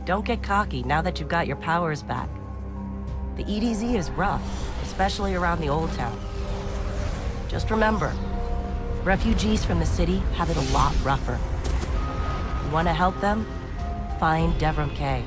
Don't get cocky now that you've got your powers back. The EDZ is rough, especially around the Old Town. Just remember, refugees from the city have it a lot rougher. You want to help them? Find Devram Kay.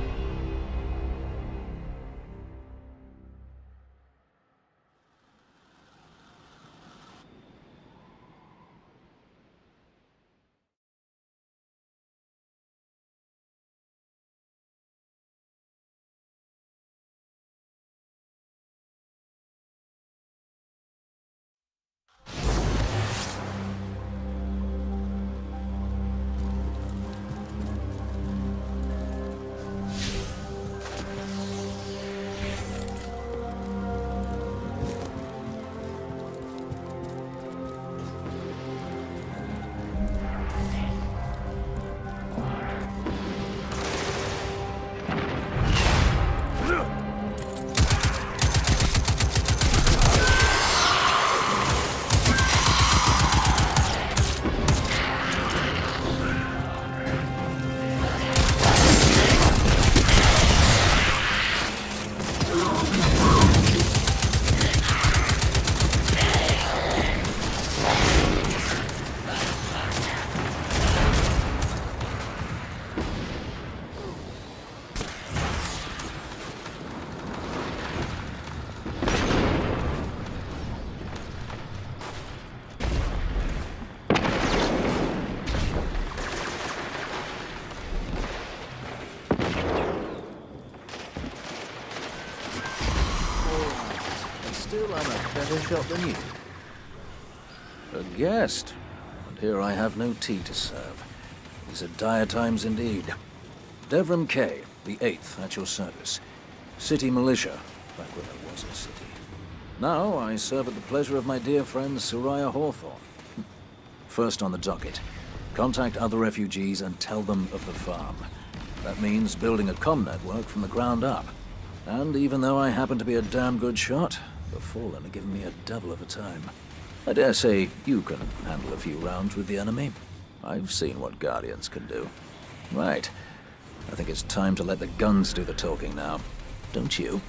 Still, I'm a better shot than you. A guest, and here I have no tea to serve. These are dire times indeed. Devram Kay, the 8th, at your service. City militia, back when there was a city. Now I serve at the pleasure of my dear friend Soraya Hawthorne. First on the docket, contact other refugees and tell them of the farm. That means building a comm network from the ground up. And even though I happen to be a damn good shot, the Fallen are giving me a devil of a time. I dare say you can handle a few rounds with the enemy. I've seen what Guardians can do. Right. I think it's time to let the guns do the talking now. Don't you?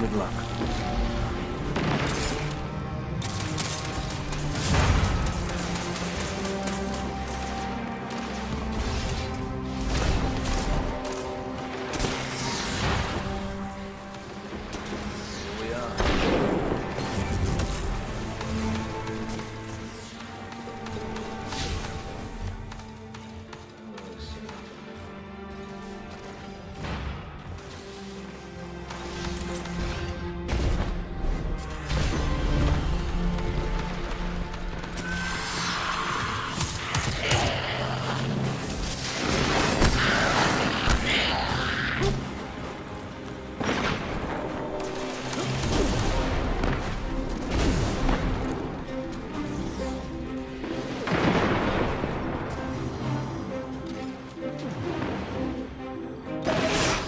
Good luck.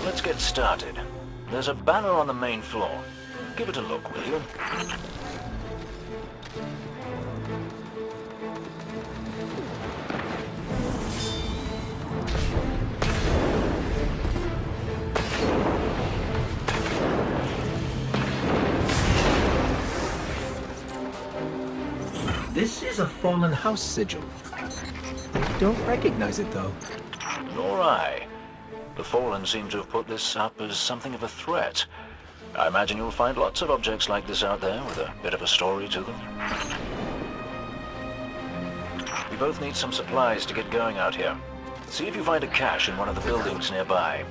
Let's get started. There's a banner on the main floor. Give it a look, will you? This is a fallen house sigil. I don't recognize it, though. Nor I. The Fallen seem to have put this up as something of a threat. I imagine you'll find lots of objects like this out there with a bit of a story to them. We both need some supplies to get going out here. See if you find a cache in one of the buildings nearby.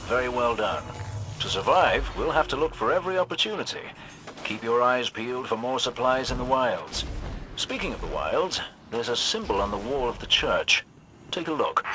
Very well done. To survive, we'll have to look for every opportunity. Keep your eyes peeled for more supplies in the wilds. Speaking of the wilds, there's a symbol on the wall of the church. Take a look.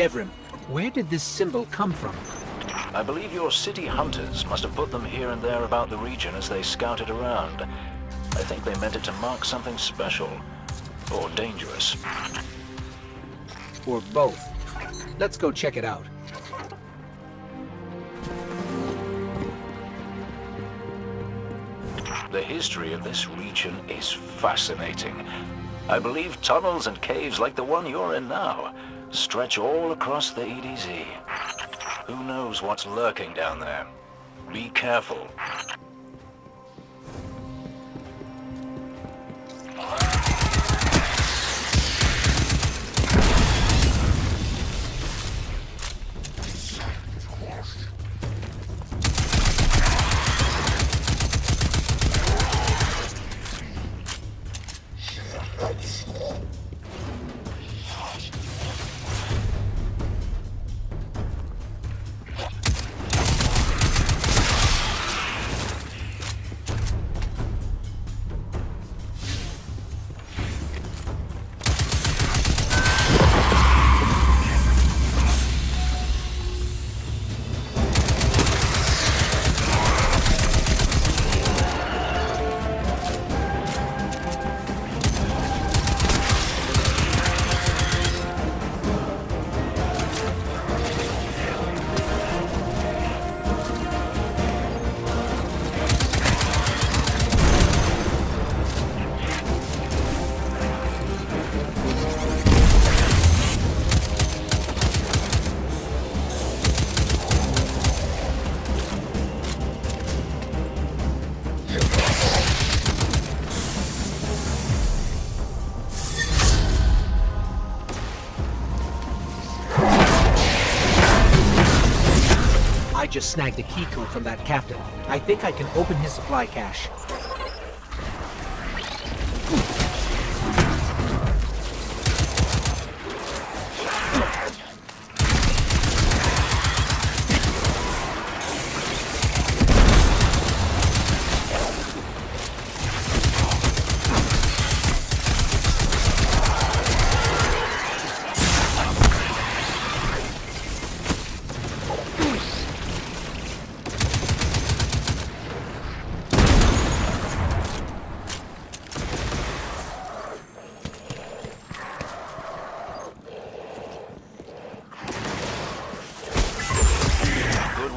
Devrim, where did this symbol come from? I believe your city hunters must have put them here and there about the region as they scouted around. I think they meant it to mark something special. Or dangerous. Or both. Let's go check it out. The history of this region is fascinating. I believe tunnels and caves like the one you're in now stretch all across the EDZ. Who knows what's lurking down there? Be careful. I just snagged a key code from that captain. I think I can open his supply cache.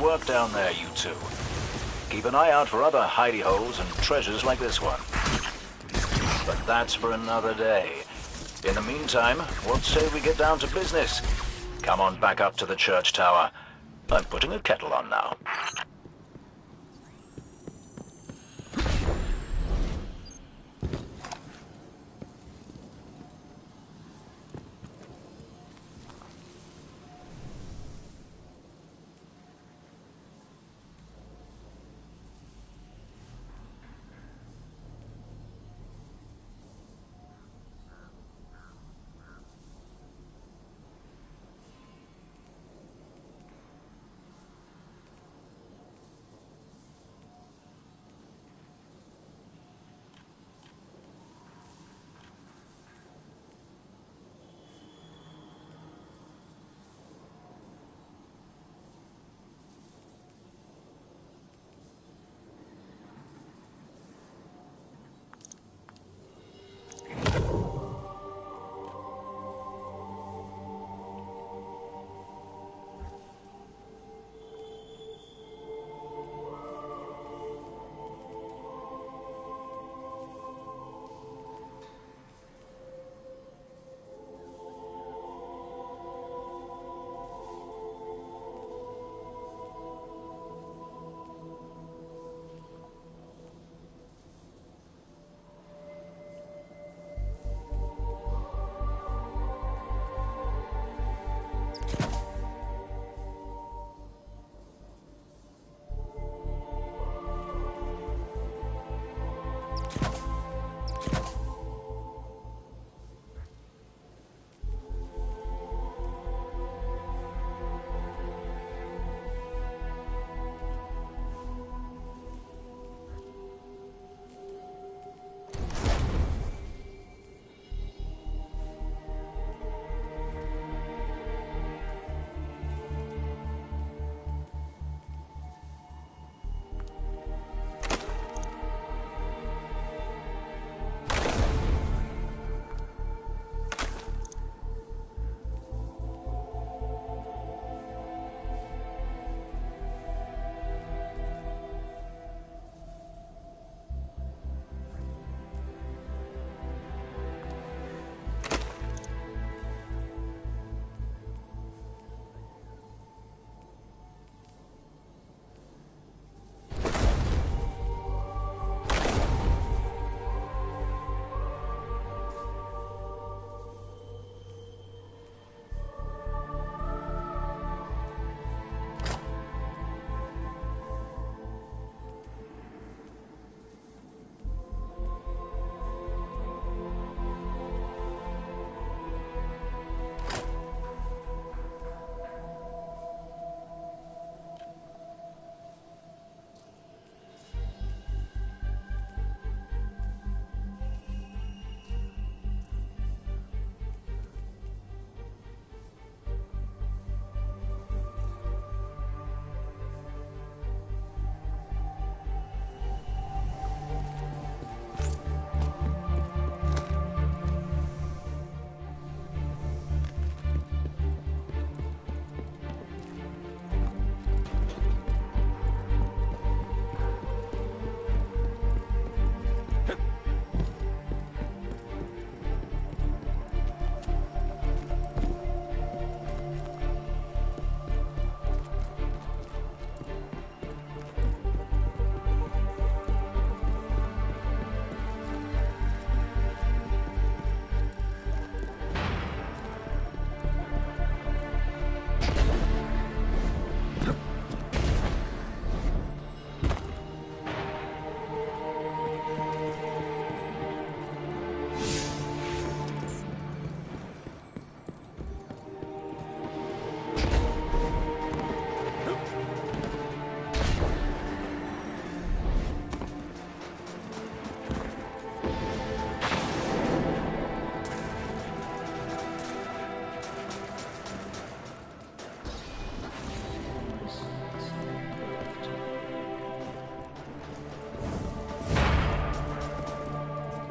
Work down there, you two. Keep an eye out for other hidey holes and treasures like this one. But that's for another day. In the meantime, what say we get down to business? Come on back up to the church tower. I'm putting a kettle on now.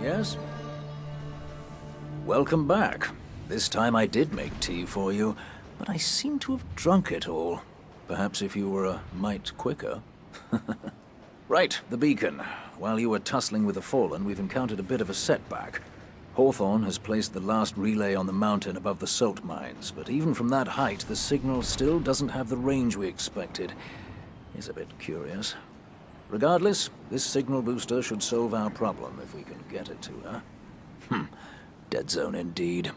Yes? Welcome back. This time I did make tea for you, but I seem to have drunk it all. Perhaps if you were a mite quicker. Right, the beacon. While you were tussling with the Fallen, we've encountered a bit of a setback. Hawthorne has placed the last relay on the mountain above the salt mines, but even from that height, the signal still doesn't have the range we expected. It's a bit curious. Regardless, this signal booster should solve our problem if we can get it to her. Dead zone indeed.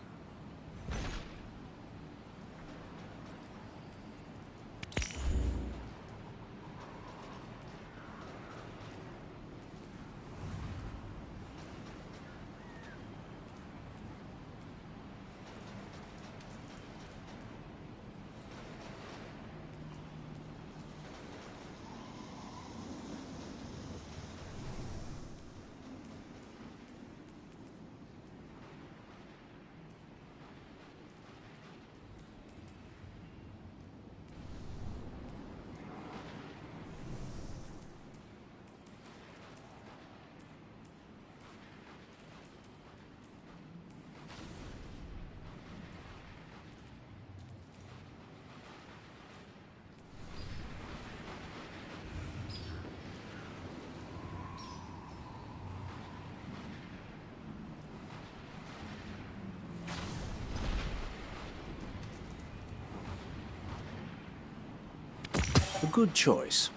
A good choice.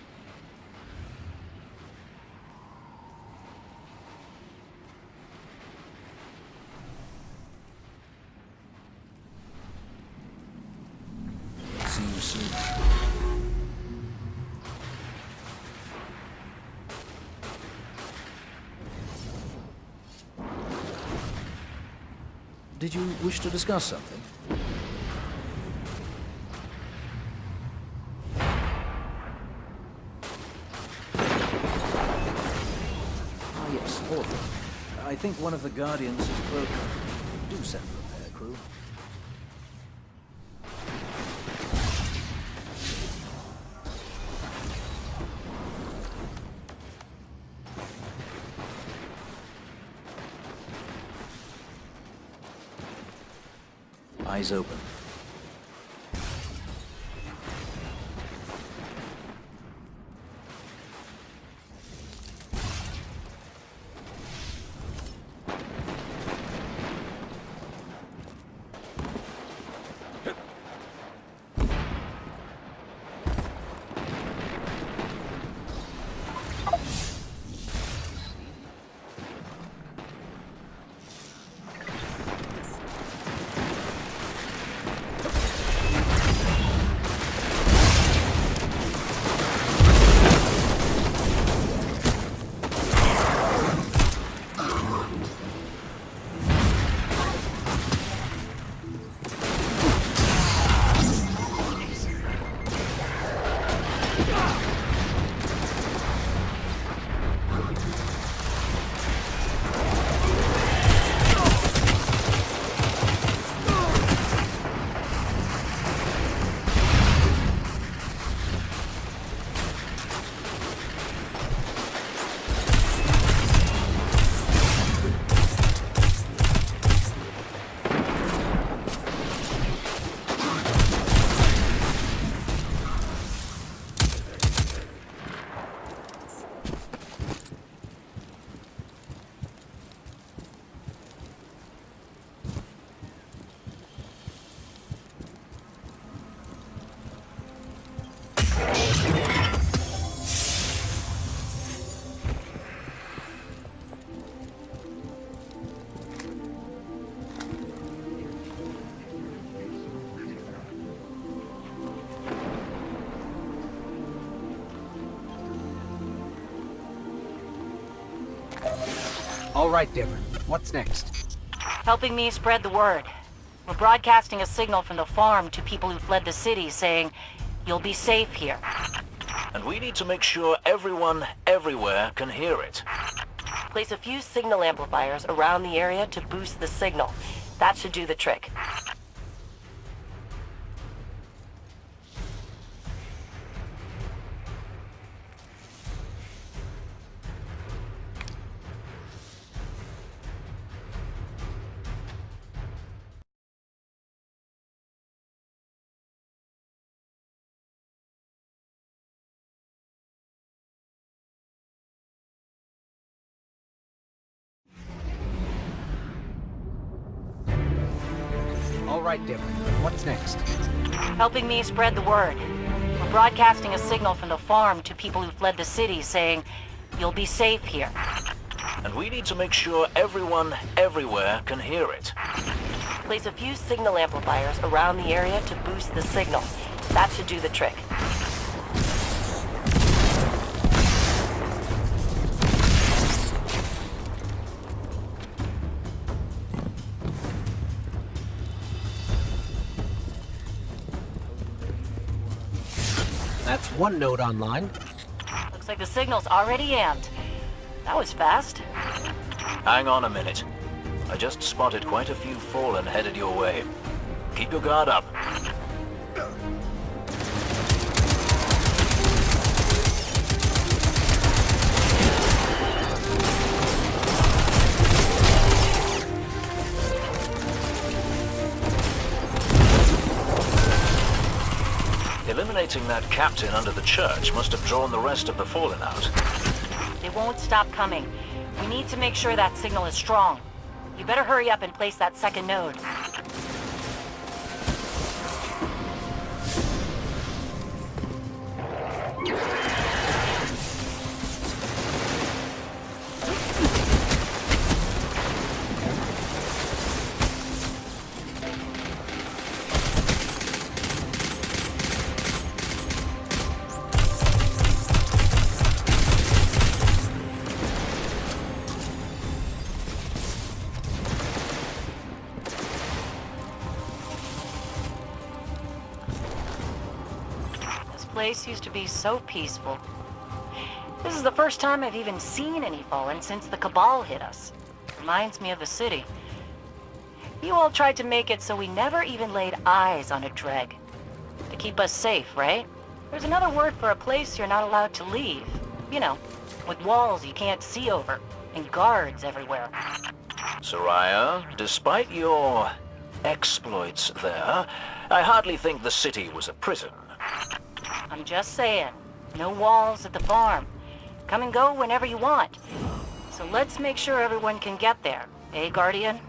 See you soon. Did you wish to discuss something? Yes, Hawthorne. I think one of the Guardians is broken. Do send a repair crew. Eyes open. All right, Devon. What's next? Helping me spread the word. We're broadcasting a signal from the farm to people who fled the city saying, "You'll be safe here." And we need to make sure everyone, everywhere, can hear it. Place a few signal amplifiers around the area to boost the signal. That should do the trick. All right, Devlin. What's next? Helping me spread the word. We're broadcasting a signal from the farm to people who fled the city saying, "You'll be safe here." And we need to make sure everyone, everywhere, can hear it. Place a few signal amplifiers around the area to boost the signal. That should do the trick. That's one node online. Looks like the signal's already amped. That was fast. Hang on a minute. I just spotted quite a few fallen headed your way. Keep your guard up. Eliminating that captain under the church must have drawn the rest of the fallen out. They won't stop coming. We need to make sure that signal is strong. You better hurry up and place that second node. Place used to be so peaceful. This is the first time I've even seen any fallen since the Cabal hit us. Reminds me of the city. You all tried to make it so we never even laid eyes on a dreg. To keep us safe, right? There's another word for a place you're not allowed to leave. You know, with walls you can't see over, and guards everywhere. Soraya, despite your exploits there, I hardly think the city was a prison. I'm just saying, no walls at the farm. Come and go whenever you want. So let's make sure everyone can get there, eh, Guardian?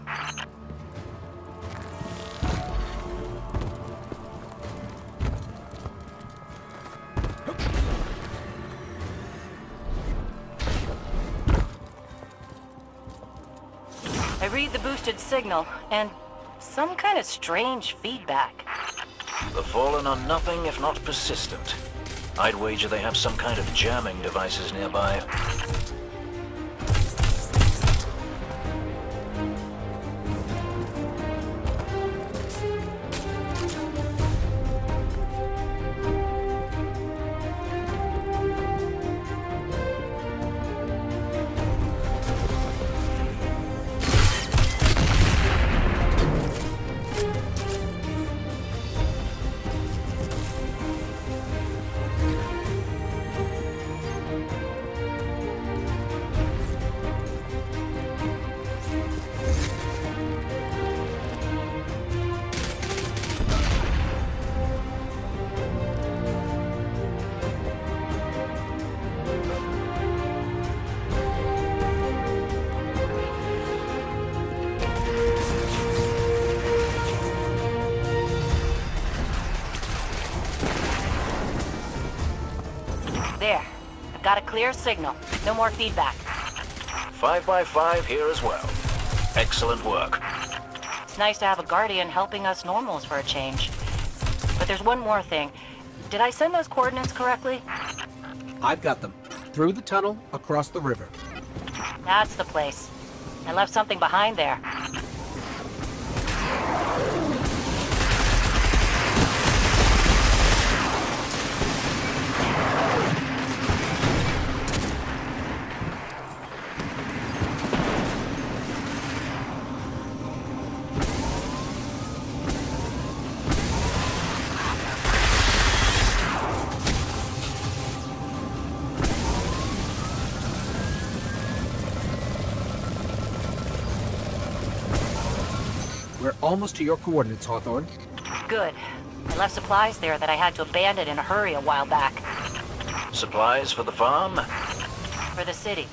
I read the boosted signal, and some kind of strange feedback. The Fallen are nothing if not persistent. I'd wager they have some kind of jamming devices nearby. There. I've got a clear signal. No more feedback. 5 by 5 here as well. Excellent work. It's nice to have a Guardian helping us normals for a change. But there's one more thing. Did I send those coordinates correctly? I've got them. Through the tunnel, across the river. That's the place. I left something behind there. We're almost to your coordinates, Hawthorne. Good. I left supplies there that I had to abandon in a hurry a while back. Supplies for the farm? For the city.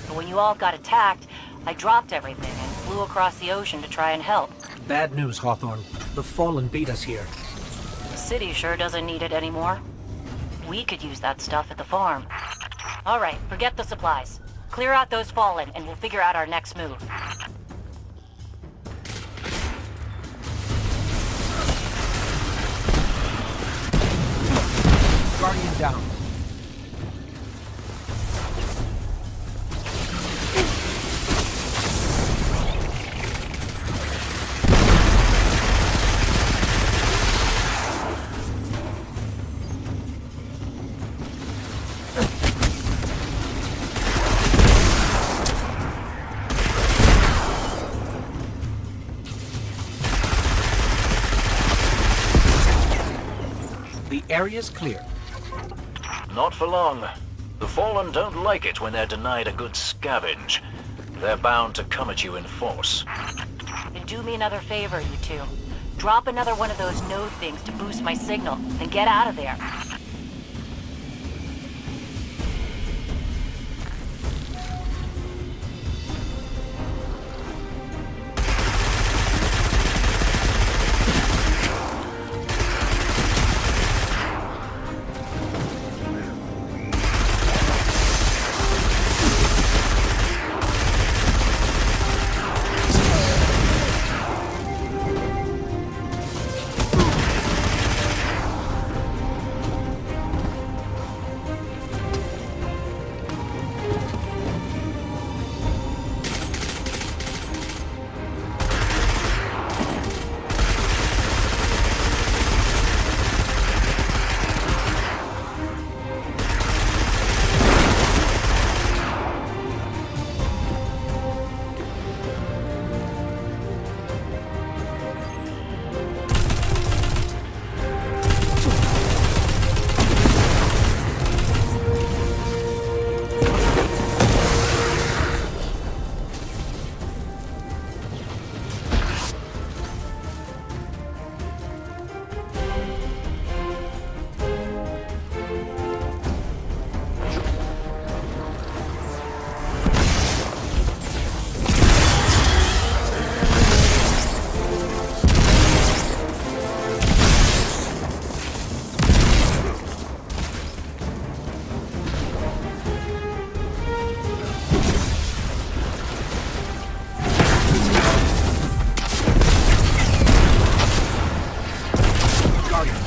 But when you all got attacked, I dropped everything and flew across the ocean to try and help. Bad news, Hawthorne. The Fallen beat us here. The city sure doesn't need it anymore. We could use that stuff at the farm. All right, forget the supplies. Clear out those Fallen, and we'll figure out our next move. Guardian down. The area's clear. Not for long. The Fallen don't like it when they're denied a good scavenge. They're bound to come at you in force. Then do me another favor, you two. Drop another one of those node things to boost my signal, and get out of there.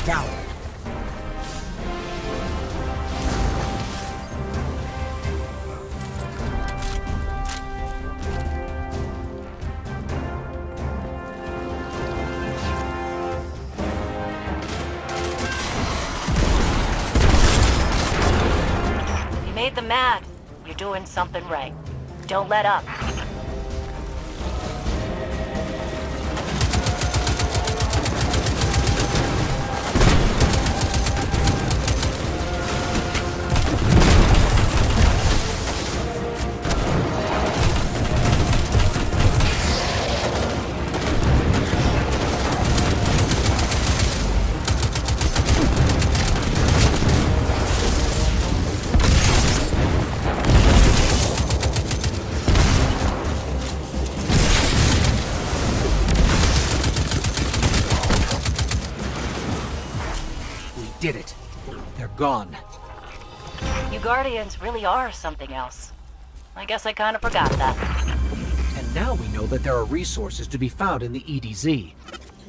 Down. You made them mad. You're doing something right. Don't let up. Did it. They're gone. You Guardians really are something else. I guess I kind of forgot that. And now we know that there are resources to be found in the EDZ.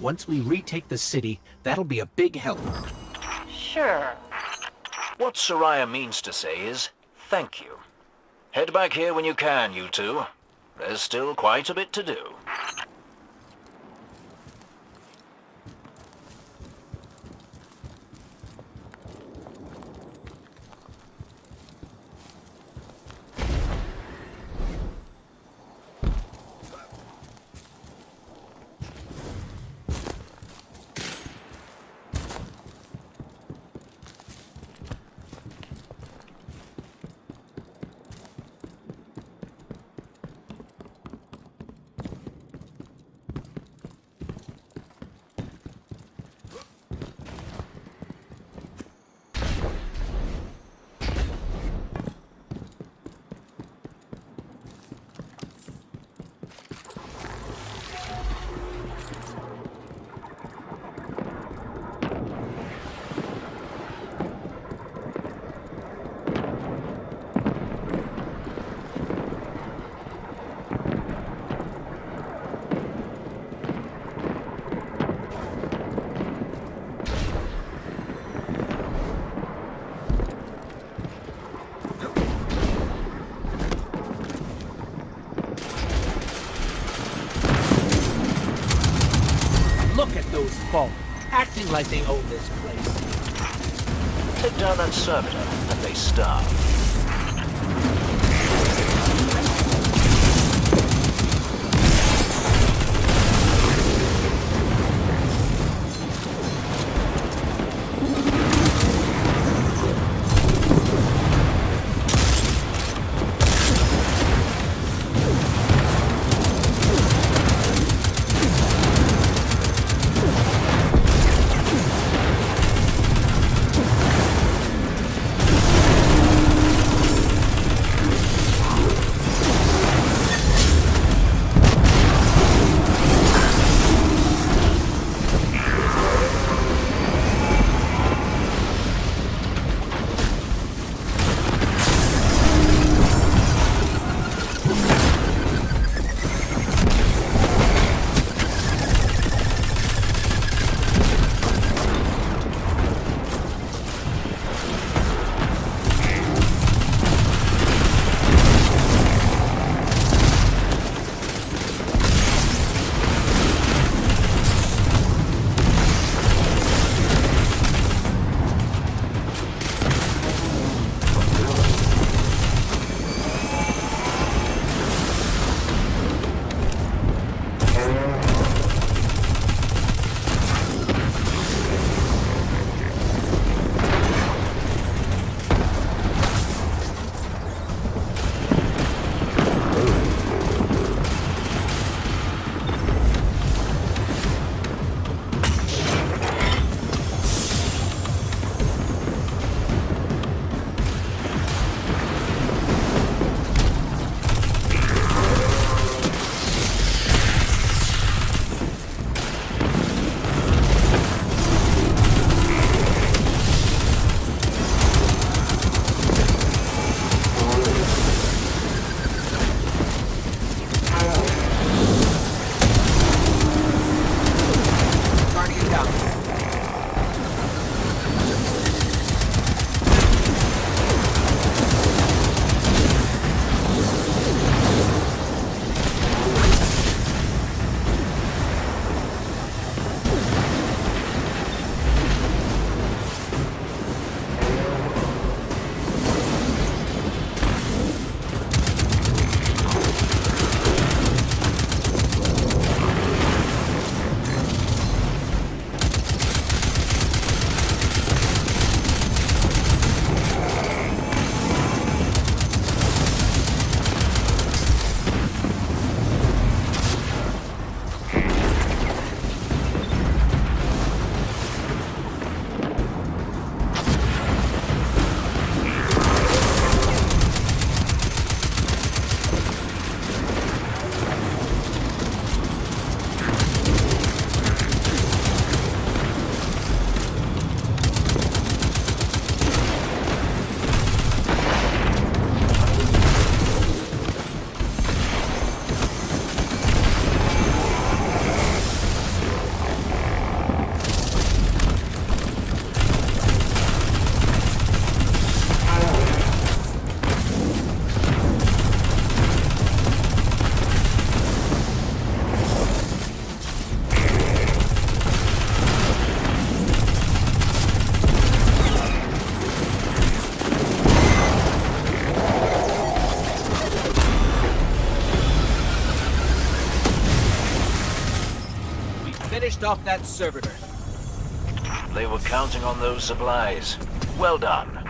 Once we retake the city, that'll be a big help. Sure. What Soraya means to say is, thank you. Head back here when you can, you two. There's still quite a bit to do. those Fallen, acting like they own this place. Take down that servitor, and they starve. Finished off that servitor. They were counting on those supplies. Well done.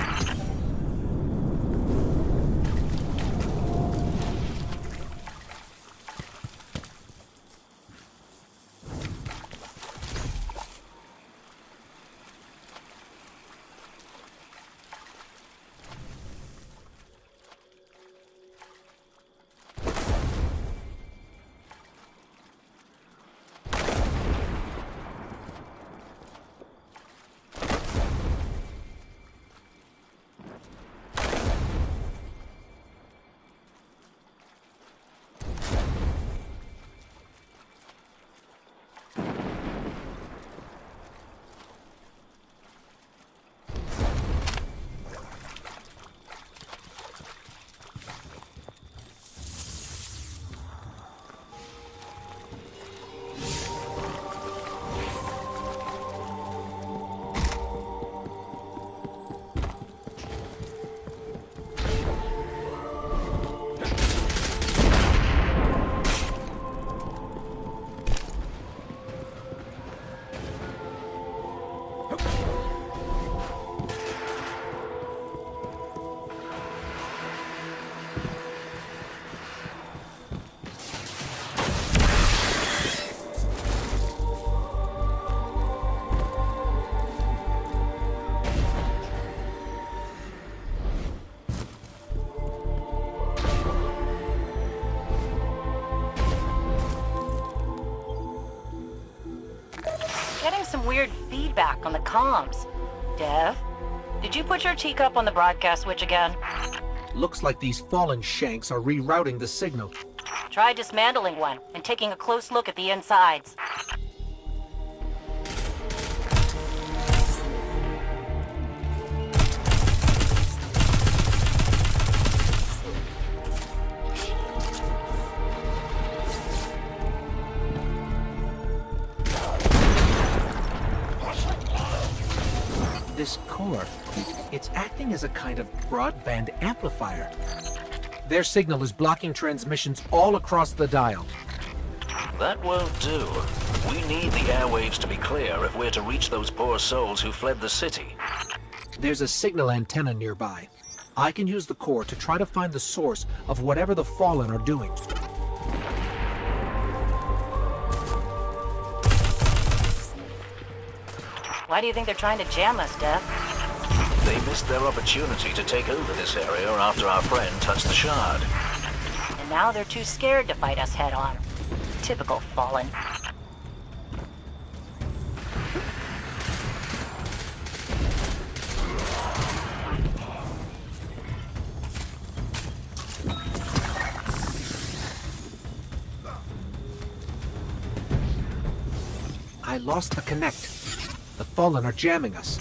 Getting some weird feedback on the comms. Dev, did you put your teacup on the broadcast switch again? Looks like these fallen shanks are rerouting the signal. Try dismantling one and taking a close look at the insides. This core, it's acting as a kind of broadband amplifier. Their signal is blocking transmissions all across the dial. That won't do. We need the airwaves to be clear if we're to reach those poor souls who fled the city. There's a signal antenna nearby. I can use the core to try to find the source of whatever the Fallen are doing. Why do you think they're trying to jam us, Dev? They missed their opportunity to take over this area after our friend touched the shard. And now they're too scared to fight us head on. Typical Fallen. I lost the connect. The Fallen are jamming us.